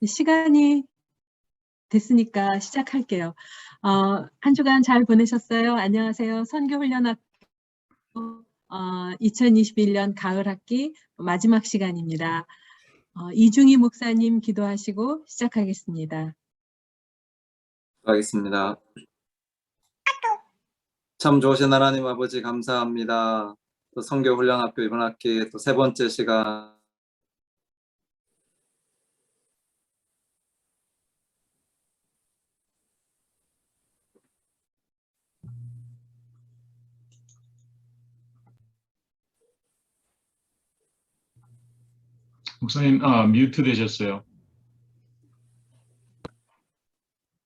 시간이 됐으니까 시작할게요. 한 주간 잘 보내셨어요? 안녕하세요. 선교훈련학교 2021년 가을 학기 마지막 시간입니다. 이중희 목사님 기도하시고 시작하겠습니다. 하겠습니다. 참 좋으신 하나님 아버지 감사합니다. 또 선교훈련학교 이번 학기 또 세 번째 시간 목사님, 뮤트 되셨어요.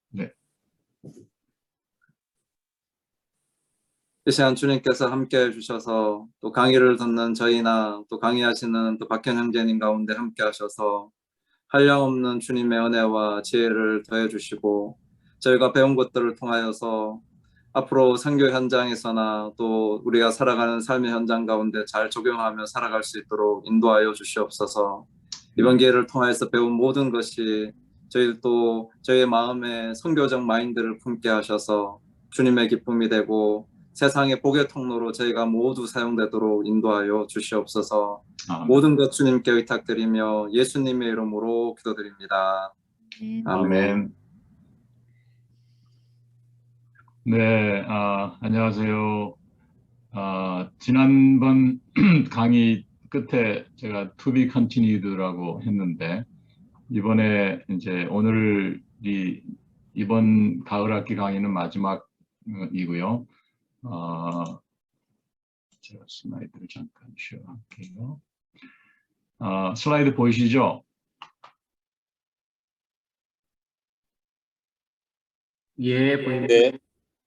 네. 이 시간 주님께서 함께 해주셔서 또 강의를 듣는 저희나 또 강의하시는 또 박현 형제님 가운데 함께 하셔서 한량없는 주님의 은혜와 지혜를 더해 주시고 저희가 배운 것들을 통하여서 앞으로 선교 현장에서나 또 우리가 살아가는 삶의 현장 가운데 잘 적용하며 살아갈 수 있도록 인도하여 주시옵소서. 이번 기회를 통해서 배운 모든 것이 저희도 저희의 마음에 선교적 마인드를 품게 하셔서 주님의 기쁨이 되고 세상의 복의 통로로 저희가 모두 사용되도록 인도하여 주시옵소서. 모든 것 주님께 의탁드리며 예수님의 이름으로 기도드립니다. 아멘. 네, 안녕하세요. 지난번 강의 끝에 제가 to be continued라고 했는데, 이번에 이제 오늘이 이번 가을 학기 강의는 마지막이고요. 제가 슬라이드를 잠깐 쉬어갈게요. 슬라이드 보이시죠? 예, 보입니다.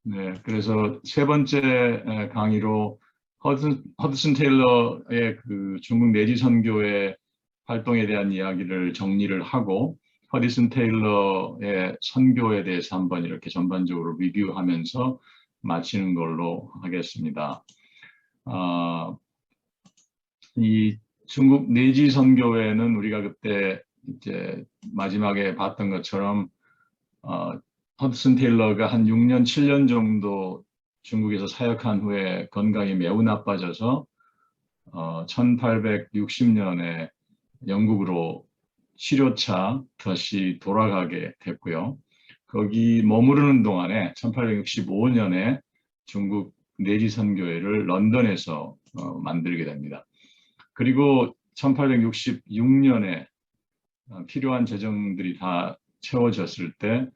네, 그래서 세 번째 강의로 허드슨 테일러의 그 중국 내지 선교의 활동에 대한 이야기를 정리를 하고 허드슨 테일러의 선교에 대해서 한번 이렇게 전반적으로 리뷰하면서 마치는 걸로 하겠습니다. 이 중국 내지 선교회는 우리가 그때 이제 마지막에 봤던 것처럼 허드슨 테일러가 한 6년, 7년 정도 중국에서 사역한 후에 건강이 매우 나빠져서 1860년에 영국으로 치료차 다시 돌아가게 됐고요. 거기 머무르는 동안에 1865년에 중국 내지 선교회를 런던에서 만들게 됩니다. 그리고 1866년에 필요한 재정들이 다 채워졌을 때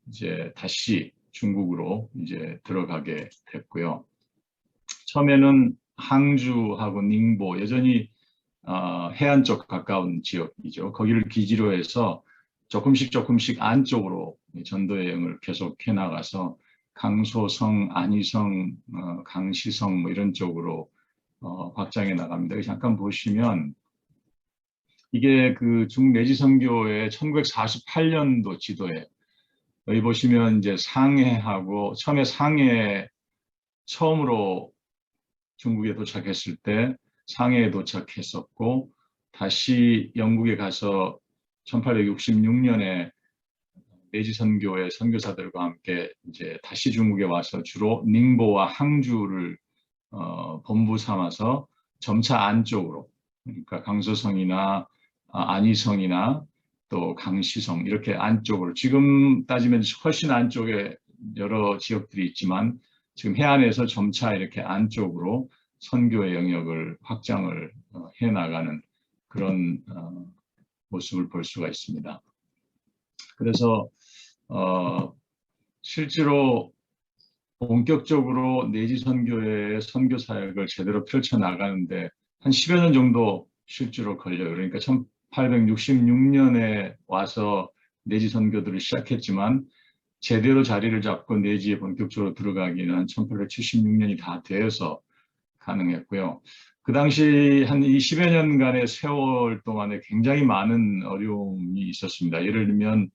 이제 다시 중국으로 이제 들어가게 됐고요. 처음에는 항주하고 닝보, 여전히 해안 쪽 가까운 지역이죠. 거기를 기지로 해서 조금씩 안쪽으로 전도 여행을 계속 해나가서 강소성, 안희성, 강시성 뭐 이런 쪽으로 확장해 나갑니다. 잠깐 보시면 이게 그 중국 내지 선교의 1948년도 지도예요. 여기 보시면 이제 상해하고 처음에 상해 처음으로 중국에 도착했을 때 상해에 도착했었고 다시 영국에 가서 1866년에 내지 선교의 선교사들과 함께 이제 다시 중국에 와서 주로 닝보와 항주를 본부 삼아서 점차 안쪽으로, 그러니까 강서성이나 안희성이나 또 강시성 이렇게 안쪽으로, 지금 따지면 훨씬 안쪽에 여러 지역들이 있지만 지금 해안에서 점차 이렇게 안쪽으로 선교의 영역을 확장을 해나가는 그런 모습을 볼 수가 있습니다. 그래서 실제로 본격적으로 내지 선교의 선교 사역을 제대로 펼쳐나가는데 한 10여 년 정도 실제로 걸려요. 그러니까 1866년에 와서 내지 선교들을 시작했지만 제대로 자리를 잡고 내지에 본격적으로 들어가기는 1876년이 다 되어서 가능했고요. 그 당시 한 20여 년간의 세월 동안에 굉장히 많은 어려움이 있었습니다. 예를 들면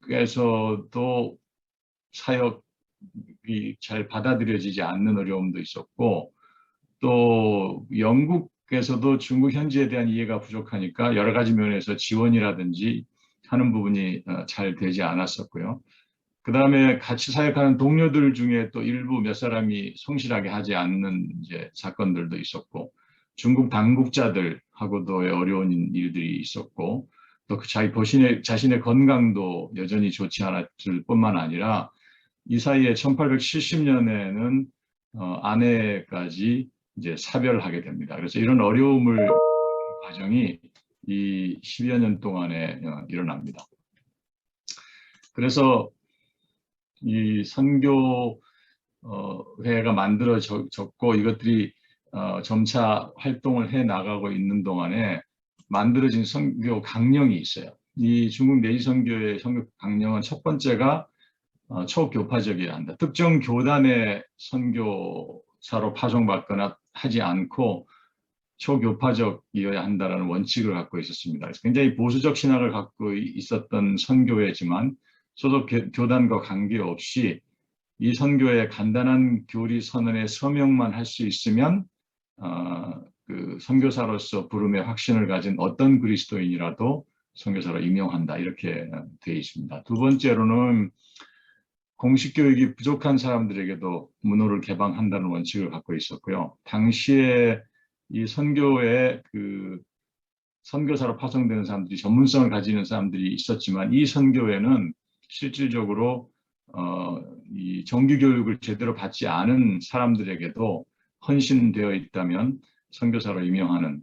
중국에서도 사역이 잘 받아들여지지 않는 어려움도 있었고, 또 영국 중국에서도 중국 현지에 대한 이해가 부족하니까 여러 가지 면에서 지원이라든지 하는 부분이 잘 되지 않았었고요. 그 다음에 같이 사역하는 동료들 중에 또 일부 몇 사람이 성실하게 하지 않는 이제 사건들도 있었고, 중국 당국자들하고도의 어려운 일들이 있었고, 또 그 자신의 건강도 여전히 좋지 않았을 뿐만 아니라 이 사이에 1870년에는 아내까지 이제 사별하게 됩니다. 그래서 이런 어려움을 과정이 이 10여 년 동안에 일어납니다. 그래서 이 선교회가 만들어졌고 이것들이 점차 활동을 해 나가고 있는 동안에 만들어진 선교 강령이 있어요. 이 중국 내지 선교의 선교 강령은 첫 번째가 초교파적이어야 한다. 특정 교단의 선교사로 파송받거나 하지 않고 초교파적이어야 한다는 원칙을 갖고 있었습니다. 그래서 굉장히 보수적 신학을 갖고 있었던 선교회지만 소속 교단과 관계없이 이 선교의 간단한 교리 선언의 서명만 할 수 있으면 그 선교사로서 부름의 확신을 가진 어떤 그리스도인이라도 선교사로 임용한다, 이렇게 되어 있습니다. 두 번째로는 공식 교육이 부족한 사람들에게도 문호를 개방한다는 원칙을 갖고 있었고요. 당시에 이 선교에 그 선교사로 파송되는 사람들이 전문성을 가지는 사람들이 있었지만 이 선교회는 실질적으로 이 정규 교육을 제대로 받지 않은 사람들에게도 헌신되어 있다면 선교사로 임명하는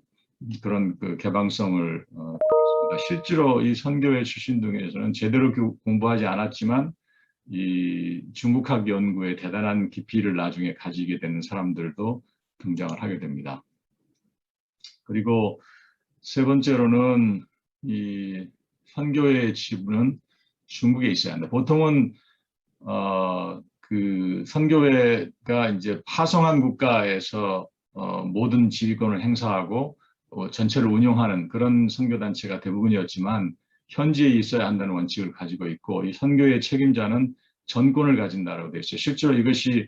그런 그 개방성을 실제로 이 선교회 출신 중에서는 제대로 공부하지 않았지만 이 중국학 연구에 대단한 깊이를 나중에 가지게 되는 사람들도 등장을 하게 됩니다. 그리고 세 번째로는 이 선교회의 지부는 중국에 있어야 한다. 보통은 그 선교회가 이제 파송한 국가에서 모든 지휘권을 행사하고 전체를 운영하는 그런 선교단체가 대부분이었지만 현지에 있어야 한다는 원칙을 가지고 있고 이 선교의 책임자는 전권을 가진다라고 되어 있어요. 실제로 이것이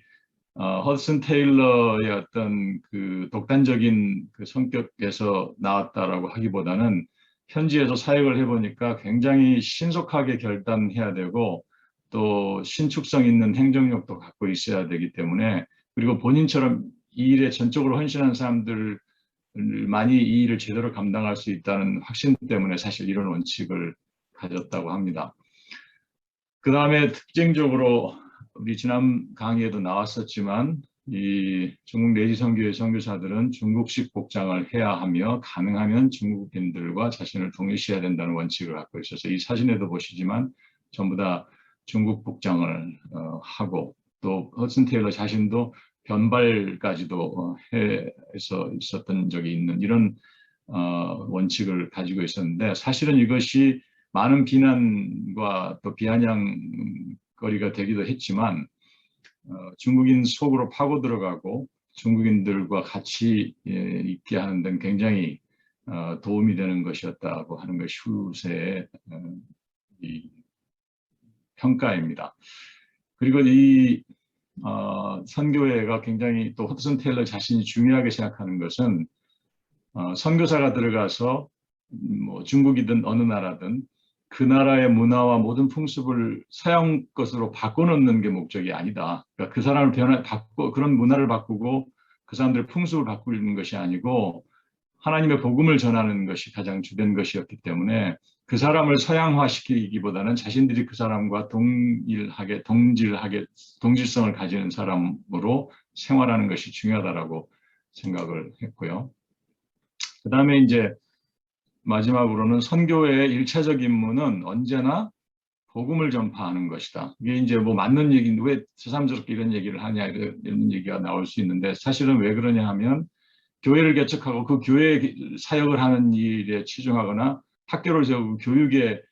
허드슨 테일러의 어떤 그 독단적인 그 성격에서 나왔다라고 하기보다는 현지에서 사역을 해보니까 굉장히 신속하게 결단해야 되고 또 신축성 있는 행정력도 갖고 있어야 되기 때문에, 그리고 본인처럼 이 일에 전적으로 헌신한 사람들만이 이 일을 제대로 감당할 수 있다는 확신 때문에 사실 이런 원칙을 가졌다고 합니다. 그 다음에 특징적으로 우리 지난 강의에도 나왔었지만 이 중국 내지 선교의 선교사들은 중국식 복장을 해야 하며 가능하면 중국인들과 자신을 동일시해야 된다는 원칙을 갖고 있어서 이 사진에도 보시지만 전부 다 중국 복장을 하고 또 허슨 테일러 자신도 변발까지도 해서 있었던 적이 있는 이런 원칙을 가지고 있었는데, 사실은 이것이 많은 비난과 또 비아냥거리가 되기도 했지만 중국인 속으로 파고 들어가고 중국인들과 같이 있게 하는 데는 굉장히 도움이 되는 것이었다고 하는 것이 후세의 이 평가입니다. 그리고 이 선교회가 굉장히 또 허드슨 테일러 자신이 중요하게 생각하는 것은 선교사가 들어가서 뭐 중국이든 어느 나라든 그 나라의 문화와 모든 풍습을 서양 것으로 바꿔놓는 게 목적이 아니다. 그러니까 그 사람을 그런 문화를 바꾸고 그 사람들의 풍습을 바꾸는 것이 아니고 하나님의 복음을 전하는 것이 가장 주된 것이었기 때문에 그 사람을 서양화시키기보다는 자신들이 그 사람과 동질성을 가지는 사람으로 생활하는 것이 중요하다라고 생각을 했고요. 그 다음에 이제 마지막으로는 선교회의 1차적 임무는 언제나 복음을 전파하는 것이다. 이게 이제 뭐 맞는 얘기인데 왜 새삼스럽게 이런 얘기를 하냐 이런 얘기가 나올 수 있는데, 사실은 왜 그러냐 하면 교회를 개척하고 그 교회 사역을 하는 일에 치중하거나 학교를 세우고 교육에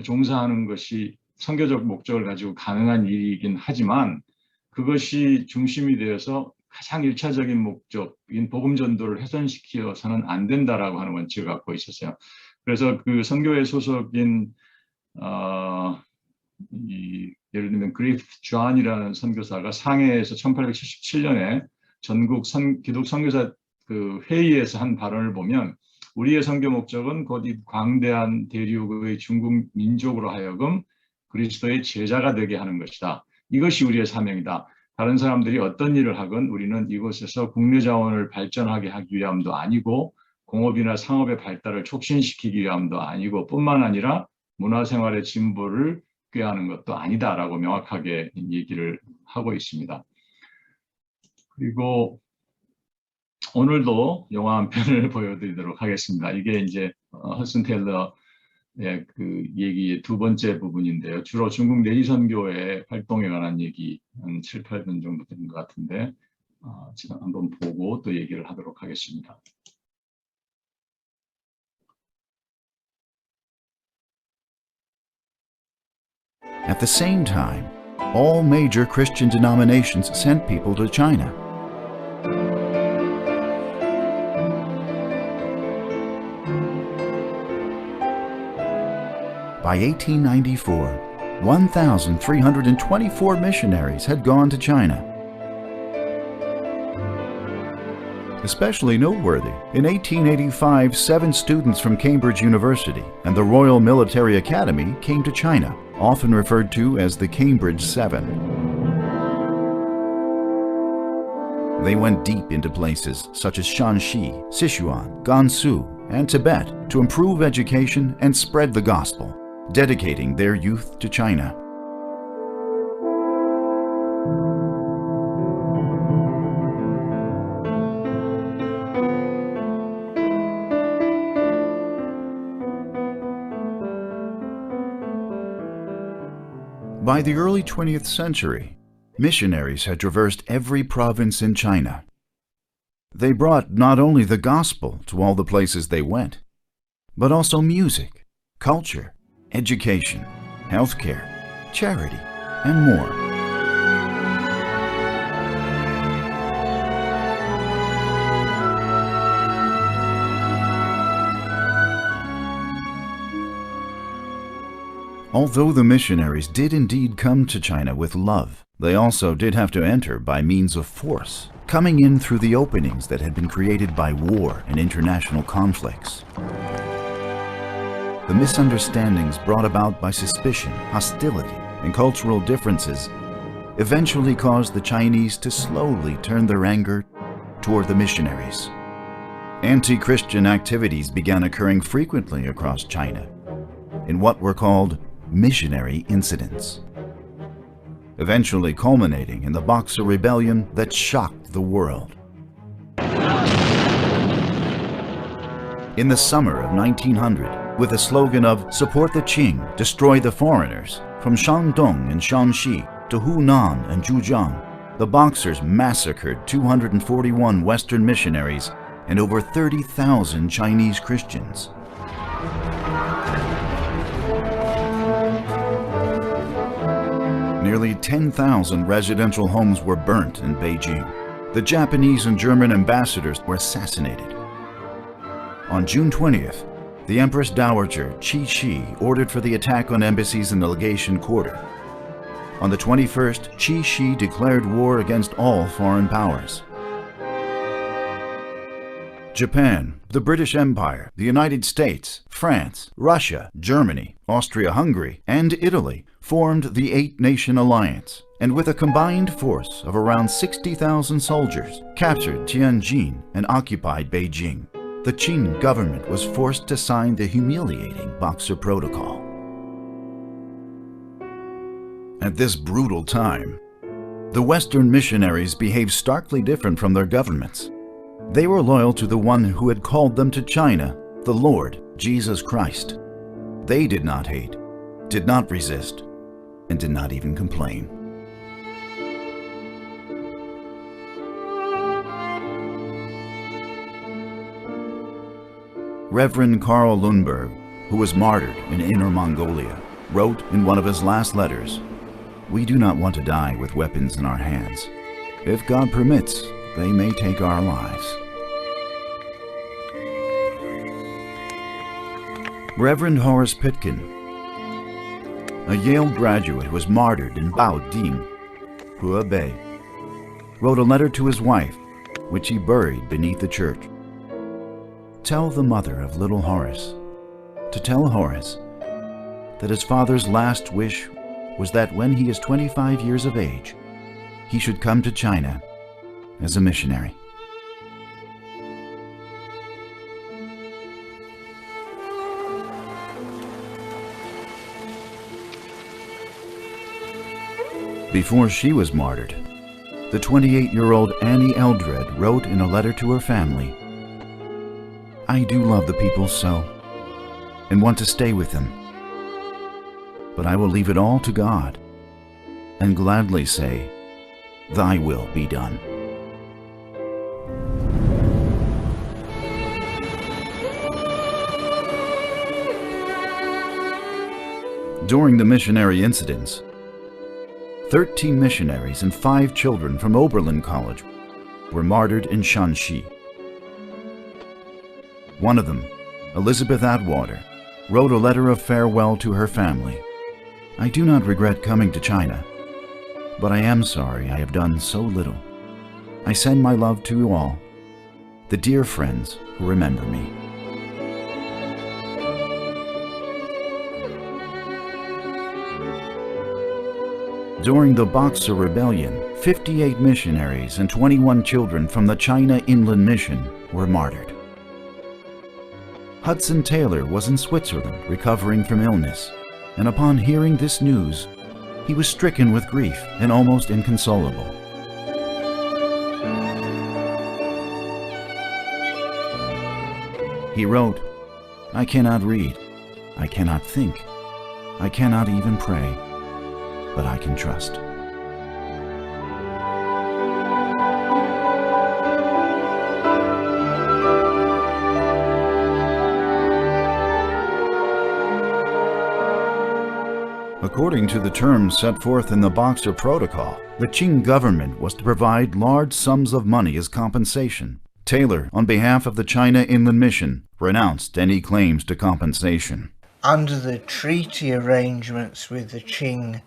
종사하는 것이 선교적 목적을 가지고 가능한 일이긴 하지만 그것이 중심이 되어서 가장 1차적인 목적인 복음 전도를 훼손시켜서는 안 된다라고 하는 원칙을 갖고 있었어요. 그래서 그 선교회 소속인 예를 들면 그리프 존이라는 선교사가 상해에서 1877년에 전국 기독 선교사 그 회의에서 한 발언을 보면 우리의 선교 목적은 곧 이 광대한 대륙의 중국 민족으로 하여금 그리스도의 제자가 되게 하는 것이다. 이것이 우리의 사명이다. 다른 사람들이 어떤 일을 하건 우리는 이곳에서 국내 자원을 발전하게 하기 위함도 아니고 공업이나 상업의 발달을 촉진시키기 위함도 아니고 뿐만 아니라 문화생활의 진보를 꾀하는 것도 아니다라고 명확하게 얘기를 하고 있습니다. 그리고 오늘도 영화 한 편을 보여드리도록 하겠습니다. 이게 이제 허슨 테일러의 그 얘기의 두 번째 부분인데요. 주로 중국 내지 선교의 활동에 관한 얘기 한 7, 8분 정도 되는 것 같은데 지금 한번 보고 또 얘기를 하도록 하겠습니다. At the same time, all major Christian denominations sent people to China. By 1894, 1,324 missionaries had gone to China. Especially noteworthy, in 1885, 7 students from Cambridge University and the Royal Military Academy came to China, often referred to as the Cambridge 7. They went deep into places such as Shanxi, Sichuan, Gansu, and Tibet to improve education and spread the gospel, dedicating their youth to China. By the early 20th century, missionaries had traversed every province in China. They brought not only the gospel to all the places they went, but also music, culture, education, healthcare, charity, and more. Although the missionaries did indeed come to China with love, they also did have to enter by means of force, coming in through the openings that had been created by war and international conflicts. The misunderstandings brought about by suspicion, hostility, and cultural differences eventually caused the Chinese to slowly turn their anger toward the missionaries. Anti-Christian activities began occurring frequently across China in what were called missionary incidents, eventually culminating in the Boxer Rebellion that shocked the world. In the summer of 1900, with the slogan of "Support the Qing, destroy the foreigners," from Shandong and Shanxi to Hunan and Zhujiang, the Boxers massacred 241 Western missionaries and over 30,000 Chinese Christians. Nearly 10,000 residential homes were burnt in Beijing. The Japanese and German ambassadors were assassinated. On June 20th, the Empress Dowager Qi Shi ordered for the attack on embassies and the legation quarter. On the 21st, Qi Shi declared war against all foreign powers. Japan, the British Empire, the United States, France, Russia, Germany, Austria-Hungary, and Italy formed the Eight-Nation Alliance, and with a combined force of around 60,000 soldiers, captured Tianjin and occupied Beijing. The Qing government was forced to sign the humiliating Boxer Protocol. At this brutal time, the Western missionaries behaved starkly different from their governments. They were loyal to the one who had called them to China, the Lord Jesus Christ. They did not hate, did not resist, and did not even complain. Reverend Karl Lundberg, who was martyred in Inner Mongolia, wrote in one of his last letters, "We do not want to die with weapons in our hands. If God permits, they may take our lives." Reverend Horace Pitkin, a Yale graduate who was martyred in Baoding, Hubei, wrote a letter to his wife, which he buried beneath the church. Tell the mother of little Horace to tell Horace that his father's last wish was that when he is 25 years of age, he should come to China as a missionary. Before she was martyred, the 28-year-old Annie Eldred wrote in a letter to her family, "I do love the people so, and want to stay with them. But I will leave it all to God, and gladly say, 'Thy will be done.'" During the missionary incidents, 13 missionaries and 5 children from Oberlin College were martyred in Shanxi. One of them, Elizabeth Atwater, wrote a letter of farewell to her family. "I do not regret coming to China, but I am sorry I have done so little. I send my love to you all, the dear friends who remember me." During the Boxer Rebellion, 58 missionaries and 21 children from the China Inland Mission were martyred. Hudson Taylor was in Switzerland recovering from illness, and upon hearing this news, he was stricken with grief and almost inconsolable. He wrote, "I cannot read, I cannot think, I cannot even pray, but I can trust." According to the terms set forth in the Boxer Protocol, the Qing government was to provide large sums of money as compensation. Taylor, on behalf of the China Inland Mission, renounced any claims to compensation. Under the treaty arrangements with the Qing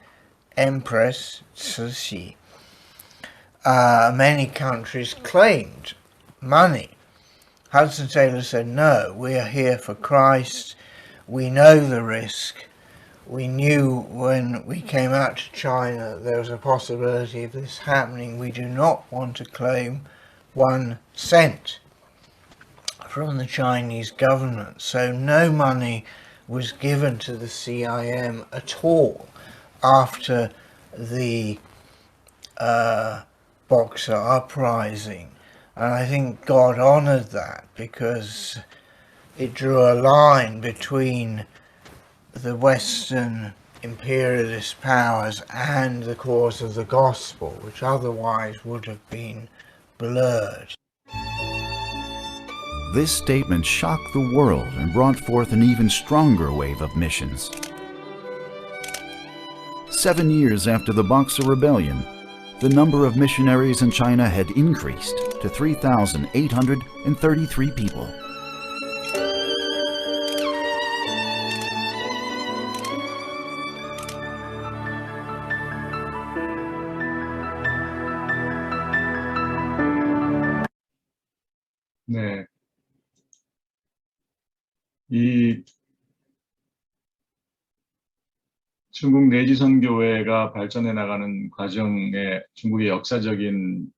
Empress Cixi, many countries claimed money. Hudson Taylor said, "No, we are here for Christ. We know the risk. We knew when we came out to China there was a possibility of this happening. We do not want to claim 1 cent from the Chinese government." So no money was given to the CIM at all after the Boxer uprising. And I think God honored that because it drew a line between the Western imperialist powers and the cause of the gospel, which otherwise would have been blurred. This statement shocked the world and brought forth an even stronger wave of missions. 7 years after the Boxer Rebellion, the number of missionaries in China had increased to 3,833 people. 네. 이 중국 내지 선교회가 발전해 나가는 과정에 중국의 역사적인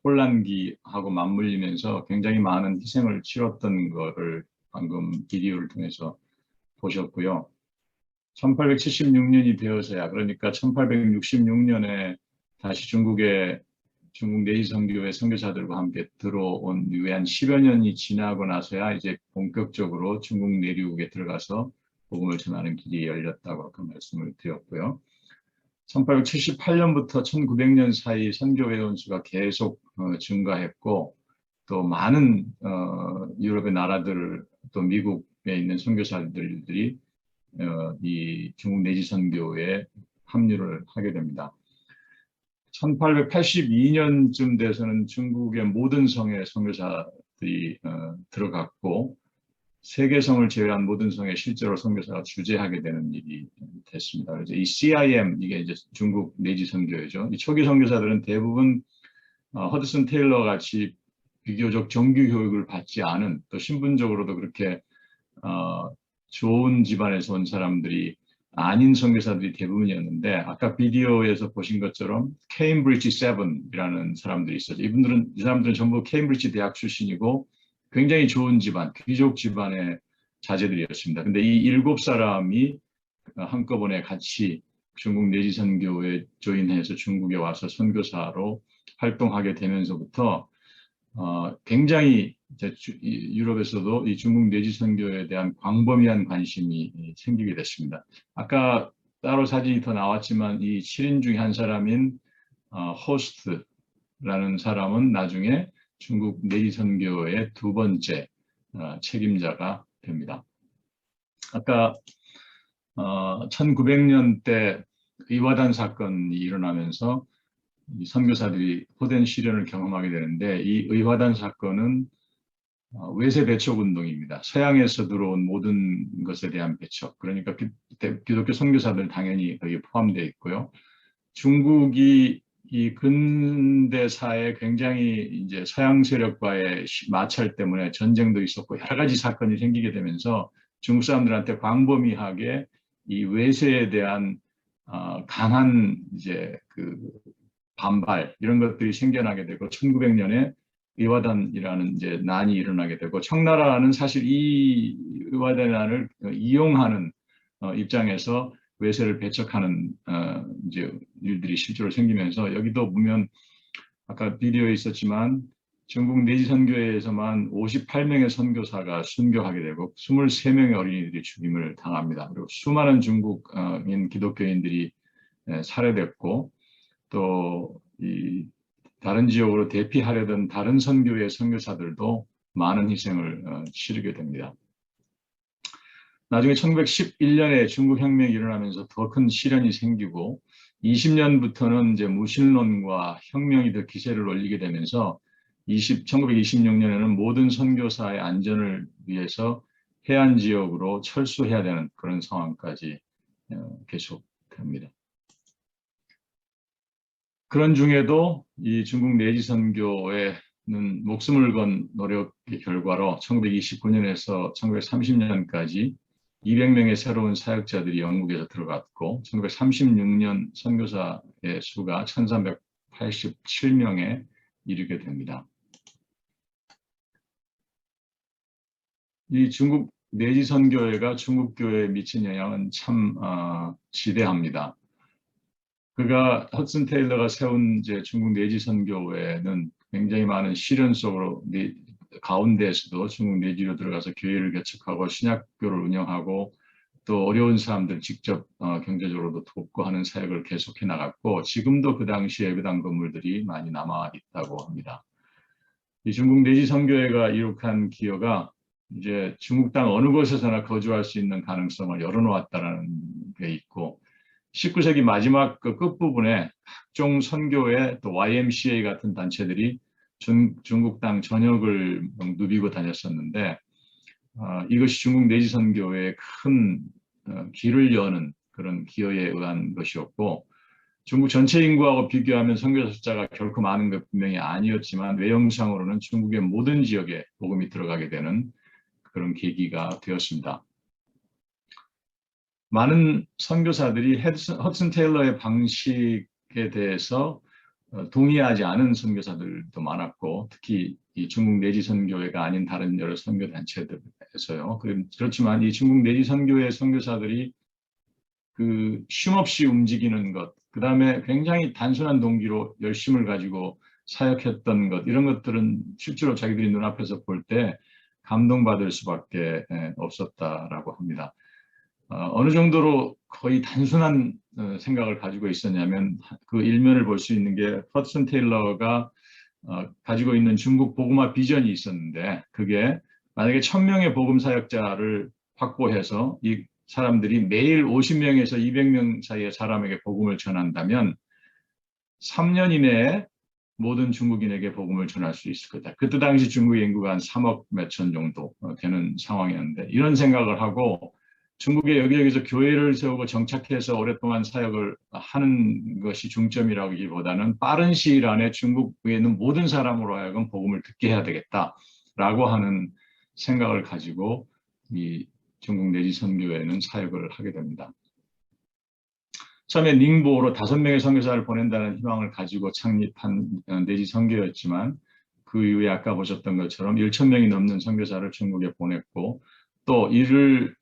혼란기하고 맞물리면서 굉장히 많은 희생을 치렀던 것을 방금 비디오를 통해서 보셨고요. 1876년이 되어서야, 그러니까 1866년에 다시 중국 내지 선교회 선교사들과 함께 들어온 이후에 한 10여 년이 지나고 나서야 이제 본격적으로 중국 내륙에 들어가서 복음을 전하는 길이 열렸다고 아까 말씀을 드렸고요. 1878년부터 1900년 사이 선교 회원 수가 계속 증가했고, 또 많은 유럽의 나라들, 또 미국에 있는 선교사들이 이 중국 내지 선교에 합류를 하게 됩니다. 1882년쯤 돼서는 중국의 모든 성에 선교사들이 들어갔고, 세계성을 제외한 모든 성에 실제로 선교사가 주재하게 되는 일이 됐습니다. 그래서 이 CIM, 이게 이제 중국 내지 선교회죠. 이 초기 선교사들은 대부분 허드슨 테일러 같이 비교적 정규 교육을 받지 않은, 또 신분적으로도 그렇게 좋은 집안에서 온 사람들이 아닌 선교사들이 대부분이었는데, 아까 비디오에서 보신 것처럼 케임브리지 7이라는 사람들이 있었죠. 이 사람들은 전부 케임브리지 대학 출신이고 굉장히 좋은 집안, 귀족 집안의 자제들이었습니다. 근데 이 7사람이 한꺼번에 같이 중국 내지 선교에 조인해서 중국에 와서 선교사로 활동하게 되면서부터 굉장히 유럽에서도 이 중국 내지 선교에 대한 광범위한 관심이 생기게 됐습니다. 아까 따로 사진이 더 나왔지만 이 7인 중에 한 사람인 호스트라는 사람은 나중에 중국 내지 선교의 두 번째 책임자가 됩니다. 아까 1900년대 의화단 사건이 일어나면서 이 선교사들이 호된 시련을 경험하게 되는데, 이 의화단 사건은 외세 배척 운동입니다. 서양에서 들어온 모든 것에 대한 배척. 그러니까 기독교 선교사들 당연히 거기에 포함되어 있고요. 중국이 이 근대사에 굉장히 이제 서양 세력과의 마찰 때문에 전쟁도 있었고 여러 가지 사건이 생기게 되면서 중국 사람들한테 광범위하게 이 외세에 대한 강한 이제 그 반발 이런 것들이 생겨나게 되고 1900년에 의화단이라는 이제 난이 일어나게 되고, 청나라는 사실 이 의화단을 이용하는 입장에서 외세를 배척하는 이제 일들이 실제로 생기면서, 여기도 보면 아까 비디오에 있었지만 중국 내지 선교회에서만 58명의 선교사가 순교하게 되고 23명의 어린이들이 죽임을 당합니다. 그리고 수많은 중국인 기독교인들이 살해됐고, 또 이 다른 지역으로 대피하려던 다른 선교회 선교사들도 많은 희생을 치르게 됩니다. 나중에 1911년에 중국 혁명이 일어나면서 더 큰 시련이 생기고 20년부터는 이제 무신론과 혁명이 더 기세를 올리게 되면서 1926년에는 모든 선교사의 안전을 위해서 해안 지역으로 철수해야 되는 그런 상황까지 계속됩니다. 그런 중에도 이 중국 내지 선교에는 목숨을 건 노력의 결과로 1929년에서 1930년까지 200명의 새로운 사역자들이 영국에서 들어갔고, 1936년 선교사의 수가 1387명에 이르게 됩니다. 이 중국 내지 선교회가 중국 교회에 미친 영향은 참 지대합니다. 그가 허슨 테일러가 세운 이제 중국 내지 선교회는 굉장히 많은 시련 속으로 가운데에서도 중국 내지로 들어가서 교회를 개척하고 신약교를 운영하고 또 어려운 사람들 직접 경제적으로도 돕고 하는 사역을 계속해 나갔고, 지금도 그 당시에 예배당 건물들이 많이 남아 있다고 합니다. 이 중국 내지 선교회가 이룩한 기여가 이제 중국 땅 어느 곳에서나 거주할 수 있는 가능성을 열어놓았다는 게 있고, 19세기 마지막 그 끝부분에 각종 선교회 또 YMCA 같은 단체들이 중국 땅 전역을 누비고 다녔었는데, 이것이 중국 내지 선교회의 큰 길을 여는 그런 기여에 의한 것이었고, 중국 전체 인구하고 비교하면 선교사 숫자가 결코 많은 것 분명히 아니었지만 외형상으로는 중국의 모든 지역에 복음이 들어가게 되는 그런 계기가 되었습니다. 많은 선교사들이 허슨 테일러의 방식에 대해서 동의하지 않은 선교사들도 많았고, 특히 이 중국 내지 선교회가 아닌 다른 여러 선교 단체들에서요. 그렇지만 이 중국 내지 선교회 선교사들이 그 쉼없이 움직이는 것, 그 다음에 굉장히 단순한 동기로 열심을 가지고 사역했던 것, 이런 것들은 실제로 자기들이 눈앞에서 볼 때 감동받을 수밖에 없었다라고 합니다. 어느 정도로 거의 단순한 생각을 가지고 있었냐면, 그 일면을 볼 수 있는 게 허슨 테일러가 가지고 있는 중국 복음화 비전이 있었는데, 그게 만약에 1000명의 복음 사역자를 확보해서 이 사람들이 매일 50명에서 200명 사이의 사람에게 복음을 전한다면 3년 이내에 모든 중국인에게 복음을 전할 수 있을 거다. 그때 당시 중국의 인구가 한 3억 몇천 정도 되는 상황이었는데, 이런 생각을 하고 중국의 여기저기서 교회를 세우고 정착해서 오랫동안 사역을 하는 것이 중점이라기보다는 빠른 시일 안에 중국에 있는 모든 사람으로 하여금 복음을 듣게 해야 되겠다라고 하는 생각을 가지고 이 중국 내지 선교회는 사역을 하게 됩니다. 처음에 닝보로 5명의 선교사를 보낸다는 희망을 가지고 창립한 내지 선교였지만 그 이후에 아까 보셨던 것처럼 1,000명이 넘는 선교사를 중국에 보냈고 또 이를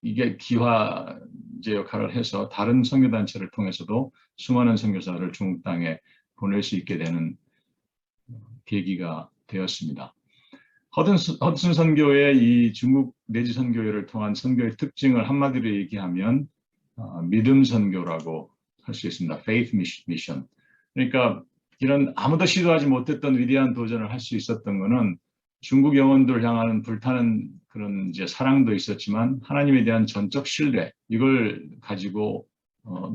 이게 기화제 역할을 해서 다른 선교단체를 통해서도 수많은 선교사를 중국 땅에 보낼 수 있게 되는 계기가 되었습니다. 허드슨 선교의 이 중국 내지 선교회를 통한 선교의 특징을 한마디로 얘기하면 믿음 선교라고 할 수 있습니다. Faith Mission. 그러니까 이런 아무도 시도하지 못했던 위대한 도전을 할 수 있었던 것은 중국 영혼들을 향하는 불타는 그런 이제 사랑도 있었지만 하나님에 대한 전적 신뢰 이걸 가지고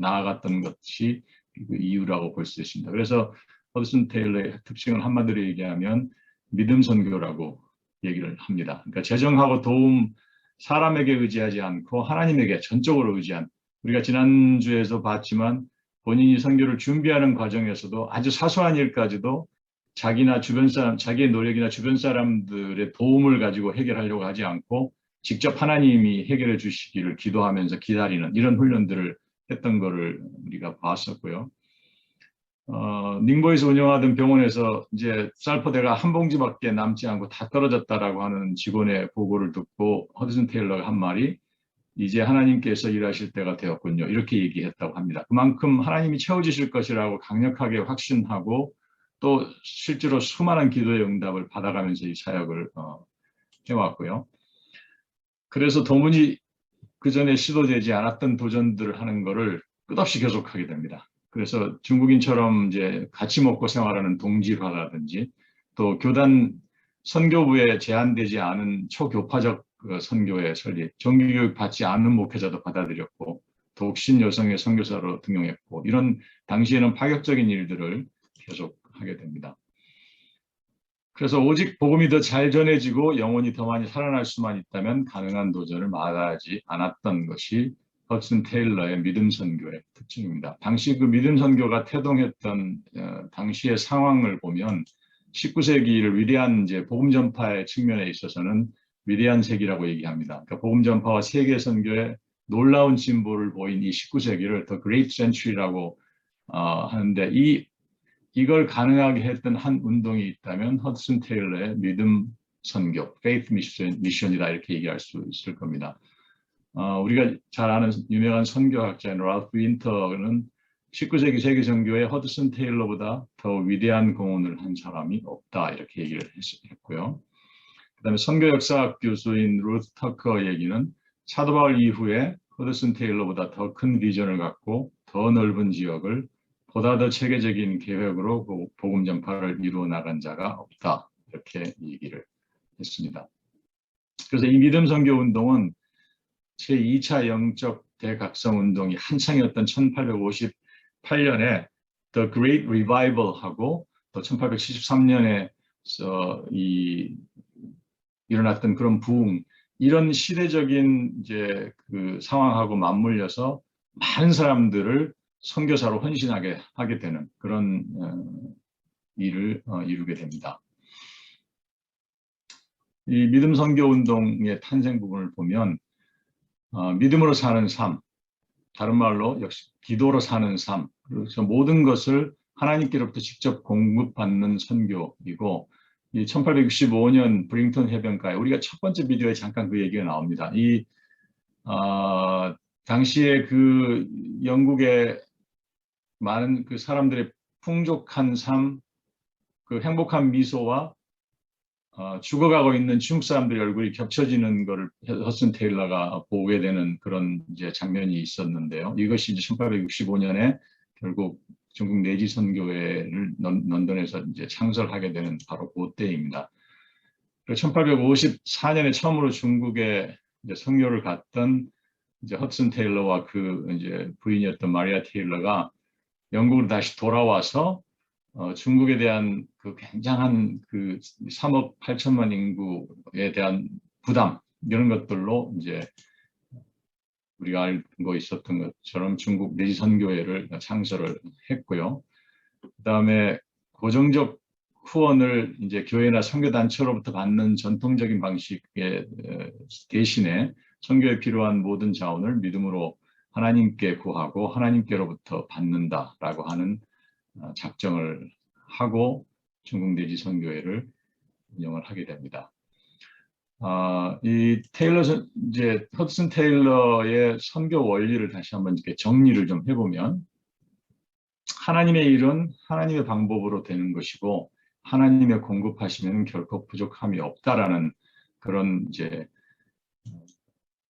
나아갔던 것이 그 이유라고 볼 수 있습니다. 그래서 허드슨 테일러의 특징을 한마디로 얘기하면 믿음 선교라고 얘기를 합니다. 그러니까 재정하고 도움 사람에게 의지하지 않고 하나님에게 전적으로 의지한 우리가 지난주에도 봤지만 본인이 선교를 준비하는 과정에서도 아주 사소한 일까지도 자기나 주변 사람, 자기의 노력이나 주변 사람들의 도움을 가지고 해결하려고 하지 않고 직접 하나님이 해결해 주시기를 기도하면서 기다리는 이런 훈련들을 했던 거를 우리가 봤었고요. 닝보에서 운영하던 병원에서 이제 쌀포대가 한 봉지밖에 남지 않고 다 떨어졌다라고 하는 직원의 보고를 듣고 허드슨 테일러가 한 말이 이제 하나님께서 일하실 때가 되었군요. 이렇게 얘기했다고 합니다. 그만큼 하나님이 채워주실 것이라고 강력하게 확신하고 또 실제로 수많은 기도의 응답을 받아가면서 이 사역을 해왔고요. 그래서 도무지 그 전에 시도되지 않았던 도전들을 하는 것을 끝없이 계속하게 됩니다. 그래서 중국인처럼 이제 같이 먹고 생활하는 동질화라든지 또 교단 선교부에 제한되지 않은 초교파적 선교의 설립, 정규교육 받지 않는 목회자도 받아들였고 독신 여성의 선교사로 등용했고 이런 당시에는 파격적인 일들을 계속하게 됩니다. 그래서 오직 복음이 더 잘 전해지고 영혼이 더 많이 살아날 수만 있다면 가능한 도전을 마다하지 않았던 것이 허드슨 테일러의 믿음 선교의 특징입니다. 당시 그 믿음 선교가 태동했던 당시의 상황을 보면 19세기를 위대한 이제 복음 전파의 측면에 있어서는 위대한 세기라고 얘기합니다. 그러니까 복음 전파와 세계 선교의 놀라운 진보를 보인 이 19세기를 The Great Century라고 하는데 이걸 가능하게 했던 한 운동이 있다면 허드슨 테일러의 믿음 선교, Faith Mission이다 이렇게 얘기할 수 있을 겁니다. 우리가 잘 아는 유명한 선교학자인 랄프 윈터는 19세기 세계 선교에 허드슨 테일러보다 더 위대한 공헌을 한 사람이 없다 이렇게 얘기를 했고요. 그다음에 선교 역사학 교수인 루스 터커 얘기는 사도 바울 이후에 허드슨 테일러보다 더 큰 비전을 갖고 더 넓은 지역을 보다 더 체계적인 계획으로 복음 전파를 이루어 나간 자가 없다 이렇게 얘기를 했습니다. 그래서 이 믿음 선교 운동은 제2차 영적 대각성 운동이 한창이었던 1858년에 The Great Revival하고 또 1873년에 일어났던 그런 부흥 이런 시대적인 이제 그 상황하고 맞물려서 많은 사람들을 선교사로 헌신하게 하게 되는 그런 일을 이루게 됩니다. 이 믿음 선교 운동의 탄생 부분을 보면 믿음으로 사는 삶, 다른 말로 역시 기도로 사는 삶, 그래서 모든 것을 하나님께로부터 직접 공급받는 선교이고 이 1865년 브링턴 해변가에 우리가 첫 번째 비디오에 잠깐 그 얘기가 나옵니다. 당시에 그 영국의 많은 그 사람들의 풍족한 삶, 그 행복한 미소와 죽어가고 있는 중국 사람들의 얼굴이 겹쳐지는 것을 허드슨 테일러가 보게 되는 그런 이제 장면이 있었는데요. 이것이 이제 1865년에 결국 중국 내지 선교회를 런던에서 이제 창설하게 되는 바로 그때입니다. 1854년에 처음으로 중국에 이제 선교를 갔던 이제 허드슨 테일러와 그 이제 부인이었던 마리아 테일러가 영국으로 다시 돌아와서 중국에 대한 그 굉장한 그 3억 8천만 인구에 대한 부담 이런 것들로 이제 우리가 알고 있었던 것처럼 중국 내지 선교회를 창설을 했고요. 그다음에 고정적 후원을 이제 교회나 선교단체로부터 받는 전통적인 방식의 대신에 선교에 필요한 모든 자원을 믿음으로 하나님께 구하고 하나님께로부터 받는다라고 하는 작정을 하고 중국 내지 선교회를 운영을 하게 됩니다. 이 이제 허드슨 테일러의 선교 원리를 다시 한번 이렇게 정리를 좀 해보면, 하나님의 일은 하나님의 방법으로 되는 것이고 하나님의 공급하시면 결코 부족함이 없다라는 그런 이제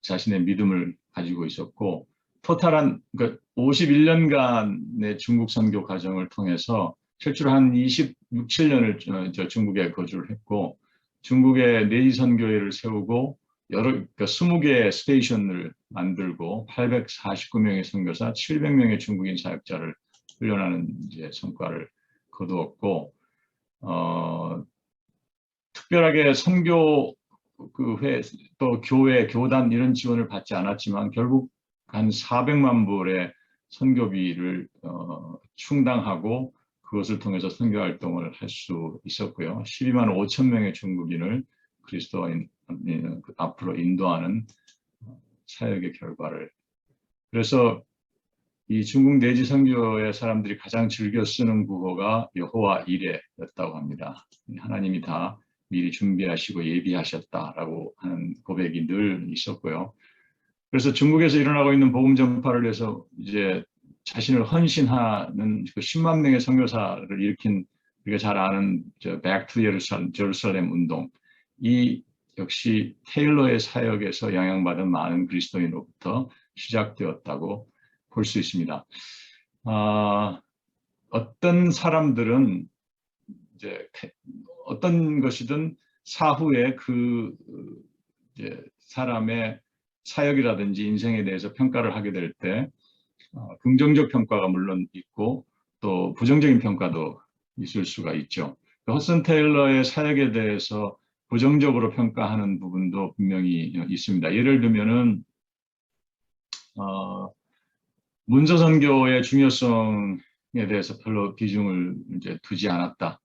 자신의 믿음을 가지고 있었고, 토탈한 그러니까 51년간의 중국 선교 과정을 통해서 실제로 한 26, 7년을 중국에 거주를 했고, 중국의 내지 선교회를 세우고 그러니까 20개의 스테이션을 만들고 849명의 선교사, 700명의 중국인 사역자를 훈련하는 이제 성과를 거두었고, 특별하게 선교 또 교회, 교단 이런 지원을 받지 않았지만 결국 한 400만 불의 선교비를 충당하고 그것을 통해서 선교 활동을 할 수 있었고요. 12만 5천 명의 중국인을 그리스도인 앞으로 인도하는 사역의 결과를, 그래서 이 중국 내지 선교의 사람들이 가장 즐겨 쓰는 구호가 여호와 이레였다고 합니다. 하나님이 다 미리 준비하시고 예비하셨다라고 하는 고백이 늘 있었고요. 그래서 중국에서 일어나고 있는 복음 전파를 위해서 이제 자신을 헌신하는 그 10만 명의 선교사를 일으킨 우리가 잘 아는 Back to Jerusalem 운동, 이 역시 테일러의 사역에서 영향받은 많은 그리스도인으로부터 시작되었다고 볼 수 있습니다. 어떤 사람들은 이제 어떤 것이든 사후에 그 이제 사람의 사역이라든지 인생에 대해서 평가를 하게 될 때 긍정적 평가가 물론 있고 또 부정적인 평가도 있을 수가 있죠. 허슨 테일러의 사역에 대해서 부정적으로 평가하는 부분도 분명히 있습니다. 예를 들면은 문서선교의 중요성에 대해서 별로 비중을 이제 두지 않았다.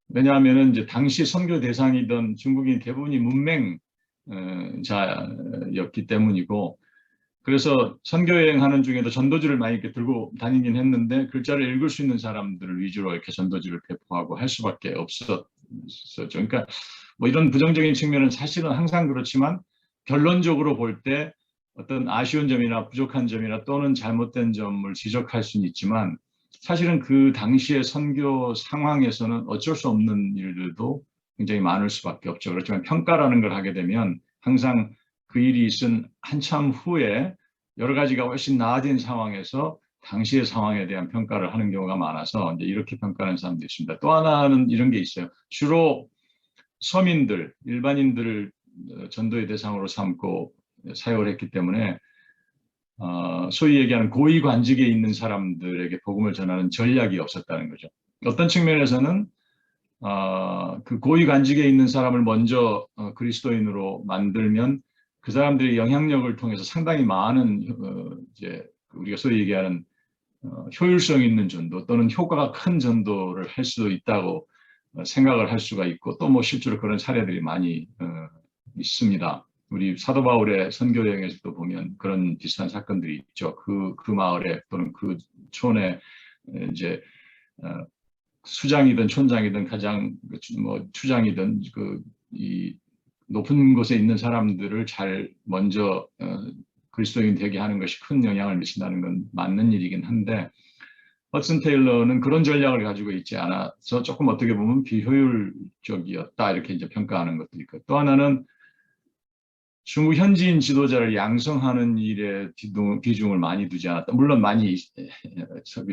왜냐하면은 이제 당시 선교 대상이던 중국인 대부분이 문맹자였기 때문이고, 그래서 선교여행하는 중에도 전도지를 많이 이렇게 들고 다니긴 했는데 글자를 읽을 수 있는 사람들을 위주로 이렇게 전도지를 배포하고 할 수밖에 없었죠. 그러니까 뭐 이런 부정적인 측면은 사실은 항상 그렇지만 결론적으로 볼 때 어떤 아쉬운 점이나 부족한 점이나 또는 잘못된 점을 지적할 수는 있지만 사실은 그 당시의 선교 상황에서는 어쩔 수 없는 일들도 굉장히 많을 수밖에 없죠. 그렇지만 평가라는 걸 하게 되면 항상 그 일이 있은 한참 후에 여러 가지가 훨씬 나아진 상황에서 당시의 상황에 대한 평가를 하는 경우가 많아서 이제 이렇게 평가하는 사람도 있습니다. 또 하나는 이런 게 있어요. 주로 서민들, 일반인들을 전도의 대상으로 삼고 사역을 했기 때문에 소위 얘기하는 고위관직에 있는 사람들에게 복음을 전하는 전략이 없었다는 거죠. 어떤 측면에서는 그 고위관직에 있는 사람을 먼저 그리스도인으로 만들면 그 사람들의 영향력을 통해서 상당히 많은 이제 우리가 소위 얘기하는 효율성 있는 전도 또는 효과가 큰 전도를 할 수 있다고 생각을 할 수가 있고, 또 뭐 실제로 그런 사례들이 많이 있습니다. 우리 사도 바울의 선교 여행에서도 보면 그런 비슷한 사건들이 있죠. 그 마을에 또는 그 촌에 이제 수장이든 촌장이든 가장 뭐 추장이든 이 높은 곳에 있는 사람들을 잘 먼저 그리스도인 되게 하는 것이 큰 영향을 미친다는 건 맞는 일이긴 한데, 허슨 테일러는 그런 전략을 가지고 있지 않아서 조금 어떻게 보면 비효율적이었다 이렇게 이제 평가하는 것도 있고, 또 하나는 중국 현지인 지도자를 양성하는 일에 비중을 많이 두지 않았다. 물론 많이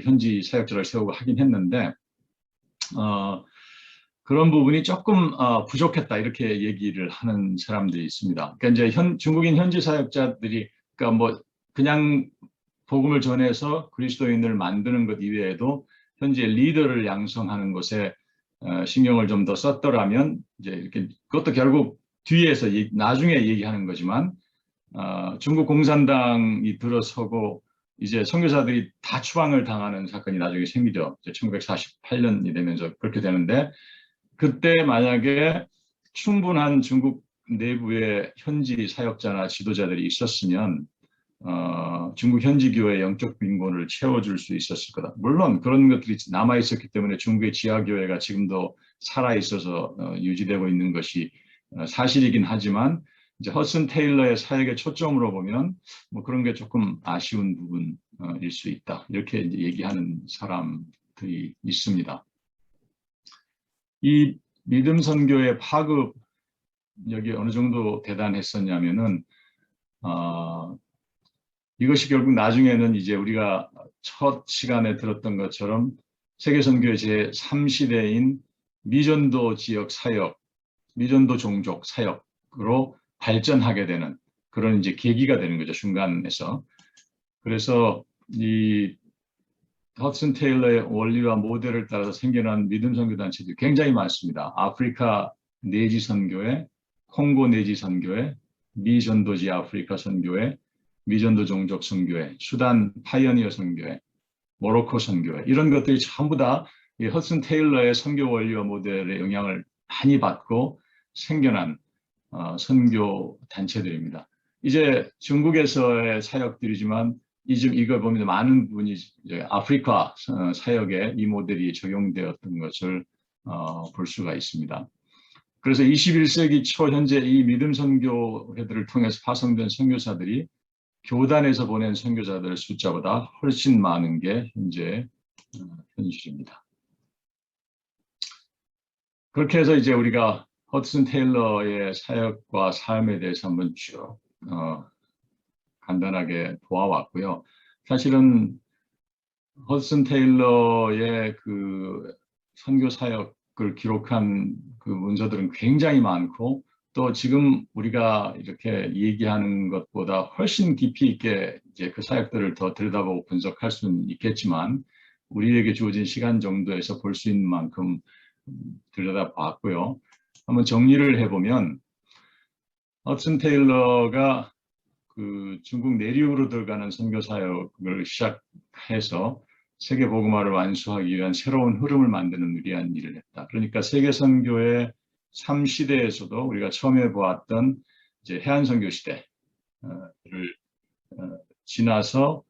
현지 사역자를 세우고 하긴 했는데 그런 부분이 조금 부족했다 이렇게 얘기를 하는 사람들이 있습니다. 그러니까 이제 중국인 현지 사역자들이 그러니까 뭐 그냥 복음을 전해서 그리스도인을 만드는 것 이외에도 현지의 리더를 양성하는 것에 신경을 좀 더 썼더라면 이제 이렇게 그것도 결국 뒤에서 나중에 얘기하는 거지만 중국 공산당이 들어서고 이제 선교사들이 다 추방을 당하는 사건이 나중에 생기죠. 이제 1948년이 되면서 그렇게 되는데, 그때 만약에 충분한 중국 내부의 현지 사역자나 지도자들이 있었으면 중국 현지 교회의 영적 빈곤을 채워줄 수 있었을 거다. 물론 그런 것들이 남아 있었기 때문에 중국의 지하 교회가 지금도 살아 있어서 유지되고 있는 것이 사실이긴 하지만, 이제 허슨 테일러의 사역의 초점으로 보면 뭐 그런 게 조금 아쉬운 부분일 수 있다. 이렇게 이제 얘기하는 사람들이 있습니다. 이 믿음 선교의 파급력이 어느 정도 대단했었냐면은 이것이 결국 나중에는 이제 우리가 첫 시간에 들었던 것처럼 세계 선교의 제3시대인 미전도 지역 사역, 미전도 종족 사역으로 발전하게 되는 그런 이제 계기가 되는 거죠, 중간에서. 그래서 이 허슨 테일러의 원리와 모델을 따라서 생겨난 믿음 선교 단체들이 굉장히 많습니다. 아프리카 내지 선교회, 콩고 내지 선교회, 미전도지 아프리카 선교회, 미전도 종족 선교회, 수단 파이어니어 선교회, 모로코 선교회, 이런 것들이 전부 다 이 허슨 테일러의 선교 원리와 모델의 영향을 많이 받고 생겨난 선교 단체들입니다. 이제 중국에서의 사역들이지만 이거 보면 많은 부분이 이제 아프리카 사역에 이 모델이 적용되었던 것을 볼 수가 있습니다. 그래서 21세기 초 현재 이 믿음 선교회들을 통해서 파송된 선교사들이 교단에서 보낸 선교사들의 숫자보다 훨씬 많은 게 현재 현실입니다. 그렇게 해서 이제 우리가 허슨 테일러의 사역과 삶에 대해서 한번 쭉 간단하게 보아왔고요. 사실은 허슨 테일러의 그 선교 사역을 기록한 그 문서들은 굉장히 많고, 또 지금 우리가 이렇게 얘기하는 것보다 훨씬 깊이 있게 이제 그 사역들을 더 들여다보고 분석할 수는 있겠지만, 우리에게 주어진 시간 정도에서 볼 수 있는 만큼 들여다봤고요. 한번 정리를 해보면, 허슨 테일러가 그 중국 내륙으로 들어가는 선교 사역을 시작해서 세계 복음화를 완수하기 위한 새로운 흐름을 만드는 위대한 일을 했다. 그러니까 세계 선교의 3시대에서도 우리가 처음에 보았던 이제 해안 선교 시대를 지나서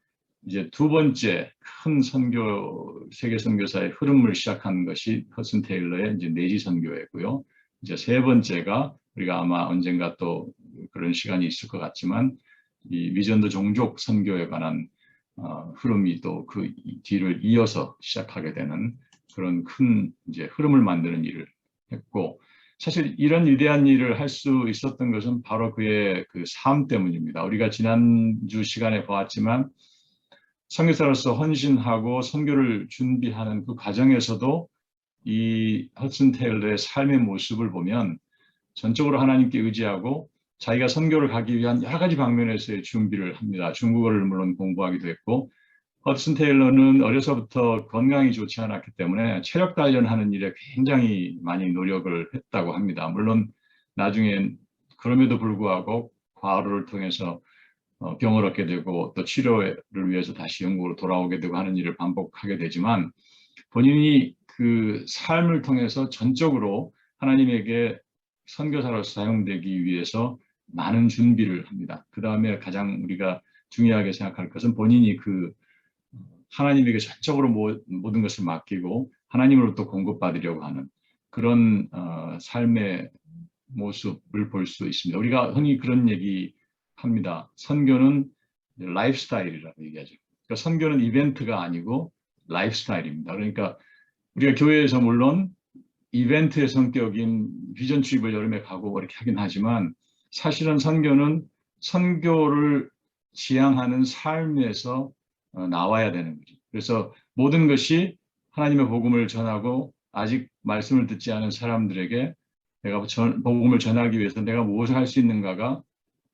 이제 두 번째 큰 선교, 세계 선교사의 흐름을 시작한 것이 허슨 테일러의 이제 내지 선교회고요. 이제 세 번째가 우리가 아마 언젠가 또 그런 시간이 있을 것 같지만 이 미전도 종족 선교에 관한 흐름이 또 그 뒤를 이어서 시작하게 되는 그런 큰 이제 흐름을 만드는 일을 했고, 사실 이런 위대한 일을 할 수 있었던 것은 바로 그의 그 삶 때문입니다. 우리가 지난주 시간에 보았지만 선교사로서 헌신하고 선교를 준비하는 그 과정에서도 이 허슨 테일러의 삶의 모습을 보면 전적으로 하나님께 의지하고 자기가 선교를 가기 위한 여러 가지 방면에서의 준비를 합니다. 중국어를 물론 공부하기도 했고, 허슨 테일러는 어려서부터 건강이 좋지 않았기 때문에 체력 단련하는 일에 굉장히 많이 노력을 했다고 합니다. 물론 나중에 그럼에도 불구하고 과로를 통해서 병을 얻게 되고 또 치료를 위해서 다시 영국으로 돌아오게 되고 하는 일을 반복하게 되지만, 본인이 그 삶을 통해서 전적으로 하나님에게 선교사로서 사용되기 위해서 많은 준비를 합니다. 그 다음에 가장 우리가 중요하게 생각할 것은 본인이 그 하나님에게 전적으로 모든 것을 맡기고 하나님으로부터 공급받으려고 하는 그런 삶의 모습을 볼 수 있습니다. 우리가 흔히 그런 얘기 합니다. 선교는 라이프스타일이라고 얘기하죠. 그러니까 선교는 이벤트가 아니고 라이프스타일입니다. 그러니까 우리가 교회에서 물론 이벤트의 성격인 비전 주입을 여름에 가고 이렇게 하긴 하지만, 사실은 선교는 선교를 지향하는 삶에서 나와야 되는 거죠. 그래서 모든 것이 하나님의 복음을 전하고 아직 말씀을 듣지 않은 사람들에게 내가 복음을 전하기 위해서 내가 무엇을 할 수 있는가가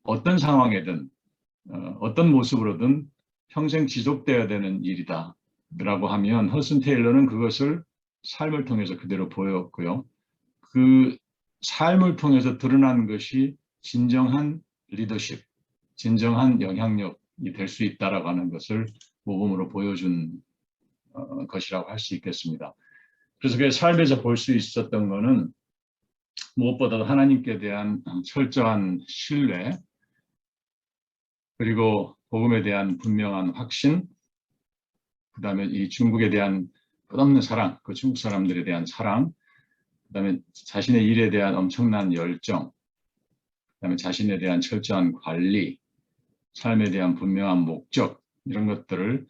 어떤 상황에든 어떤 모습으로든 평생 지속되어야 되는 일이다 라고 하면, 허슨 테일러는 그것을 삶을 통해서 그대로 보였고요. 그 삶을 통해서 드러난 것이 진정한 리더십, 진정한 영향력이 될 수 있다라고 하는 것을 모범으로 보여준 것이라고 할 수 있겠습니다. 그래서 그 삶에서 볼 수 있었던 것은 무엇보다도 하나님께 대한 철저한 신뢰, 그리고 복음에 대한 분명한 확신, 그 다음에 이 중국에 대한 끝없는 사랑, 그 중국 사람들에 대한 사랑, 그 다음에 자신의 일에 대한 엄청난 열정, 그 다음에 자신에 대한 철저한 관리, 삶에 대한 분명한 목적, 이런 것들을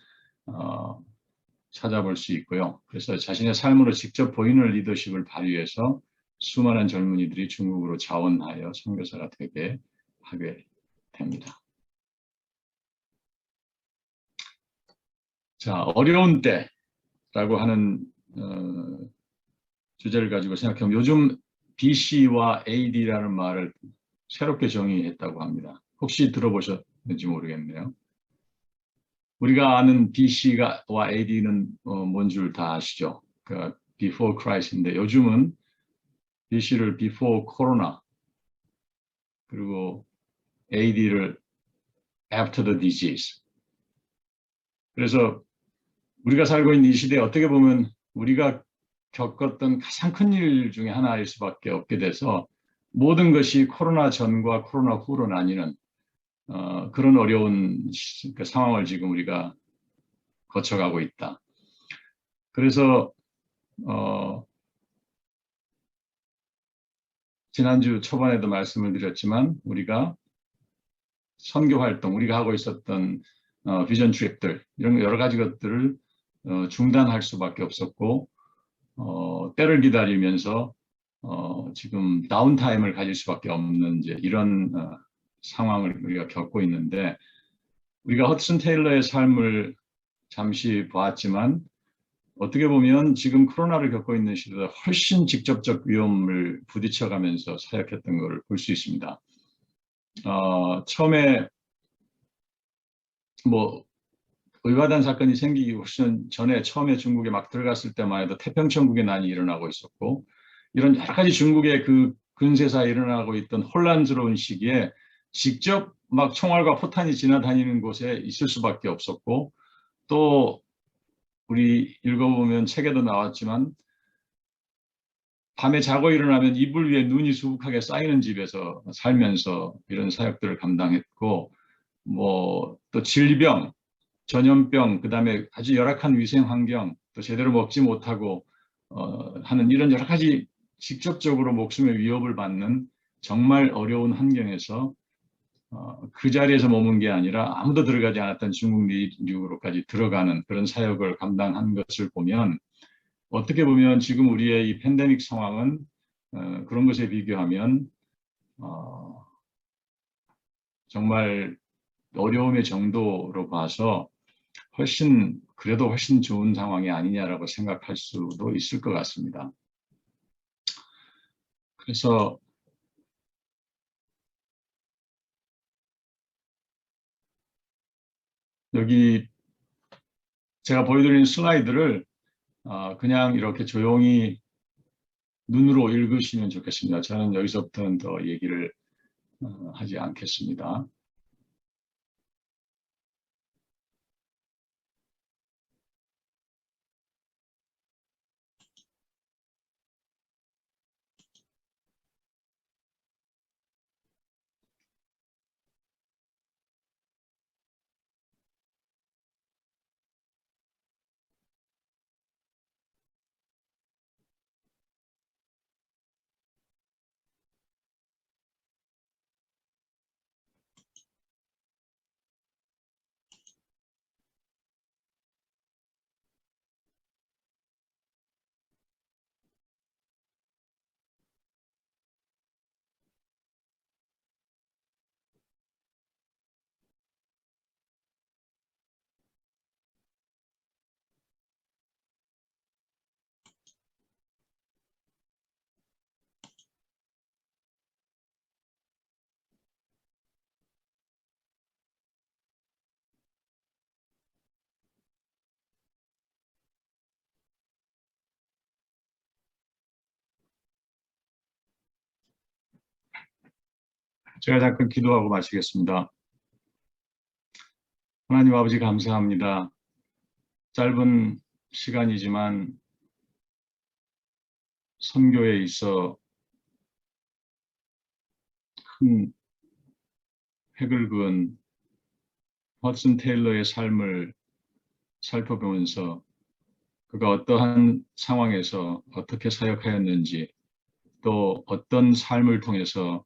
찾아볼 수 있고요. 그래서 자신의 삶으로 직접 보이는 리더십을 발휘해서 수많은 젊은이들이 중국으로 자원하여 선교사가 되게 하게 됩니다. 자, 어려운 때라고 하는 주제를 가지고 생각해보면 요즘 BC와 AD라는 말을 새롭게 정의했다고 합니다. 혹시 들어보셨는지 모르겠네요. 우리가 아는 BC와 AD는 뭔 줄 다 아시죠? 그러니까 Before Christ인데 요즘은 BC를 Before Corona, 그리고 AD를 After the Disease. 그래서 우리가 살고 있는 이 시대에 어떻게 보면 우리가 겪었던 가장 큰 일 중에 하나일 수밖에 없게 돼서 모든 것이 코로나 전과 코로나 후로 나뉘는 그런 어려운 상황을 지금 우리가 거쳐가고 있다. 그래서 지난주 초반에도 말씀을 드렸지만 우리가 선교 활동, 우리가 하고 있었던 비전 트립들, 이런 여러 가지 것들을 중단할 수밖에 없었고 때를 기다리면서 지금 다운타임을 가질 수밖에 없는 이제 이런 상황을 우리가 겪고 있는데, 우리가 허드슨 테일러의 삶을 잠시 보았지만 어떻게 보면 지금 코로나를 겪고 있는 시대보다 훨씬 직접적 위험을 부딪혀가면서 사역했던 것을 볼 수 있습니다. 처음에 뭐 의화단 사건이 생기기 훨씬 전에 처음에 중국에 막 들어갔을 때만 해도 태평천국의 난이 일어나고 있었고, 이런 여러 가지 중국의 그 근세사에 일어나고 있던 혼란스러운 시기에 직접 막 총알과 포탄이 지나다니는 곳에 있을 수밖에 없었고, 또 우리 읽어보면 책에도 나왔지만 밤에 자고 일어나면 이불 위에 눈이 수북하게 쌓이는 집에서 살면서 이런 사역들을 감당했고, 뭐 또 질병, 전염병, 그 다음에 아주 열악한 위생 환경, 또 제대로 먹지 못하고 하는 이런 여러 가지 직접적으로 목숨의 위협을 받는 정말 어려운 환경에서 그 자리에서 머문 게 아니라 아무도 들어가지 않았던 중국 내륙으로까지 들어가는 그런 사역을 감당한 것을 보면, 어떻게 보면 지금 우리의 이 팬데믹 상황은 그런 것에 비교하면 정말 어려움의 정도로 봐서 그래도 훨씬 좋은 상황이 아니냐라고 생각할 수도 있을 것 같습니다. 그래서 여기 제가 보여드리는 슬라이드를 그냥 이렇게 조용히 눈으로 읽으시면 좋겠습니다. 저는 여기서부터는 더 얘기를 하지 않겠습니다. 제가 잠깐 기도하고 마치겠습니다. 하나님 아버지 감사합니다. 짧은 시간이지만 선교에 있어 큰 획을 그은 허슨 테일러의 삶을 살펴보면서 그가 어떠한 상황에서 어떻게 사역하였는지, 또 어떤 삶을 통해서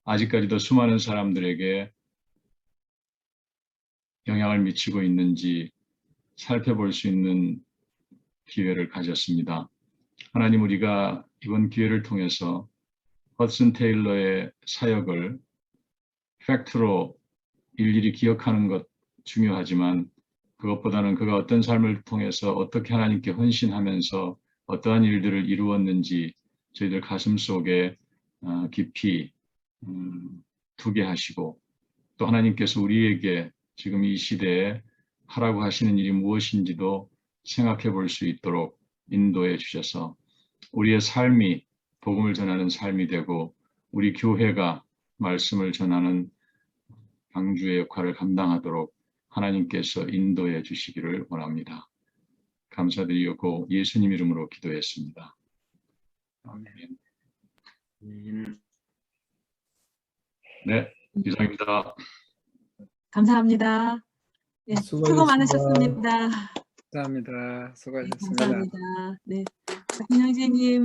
아직까지도 수많은 사람들에게 영향을 미치고 있는지 살펴볼 수 있는 기회를 가졌습니다. 하나님, 우리가 이번 기회를 통해서 허슨 테일러의 사역을 팩트로 일일이 기억하는 것 중요하지만, 그것보다는 그가 어떤 삶을 통해서 어떻게 하나님께 헌신하면서 어떠한 일들을 이루었는지 저희들 가슴 속에 깊이 두게 하시고, 또 하나님께서 우리에게 지금 이 시대에 하라고 하시는 일이 무엇인지도 생각해 볼 수 있도록 인도해 주셔서 우리의 삶이 복음을 전하는 삶이 되고, 우리 교회가 말씀을 전하는 방주의 역할을 감당하도록 하나님께서 인도해 주시기를 원합니다. 감사드리고 예수님 이름으로 기도했습니다. 아멘. 네. 네, 이상입니다. 감사합니다. 네, 수고 수고하셨습니다. 많으셨습니다. 감사합니다. 네, 수고하셨습니다. 감사합니다. 네, 박균 형제님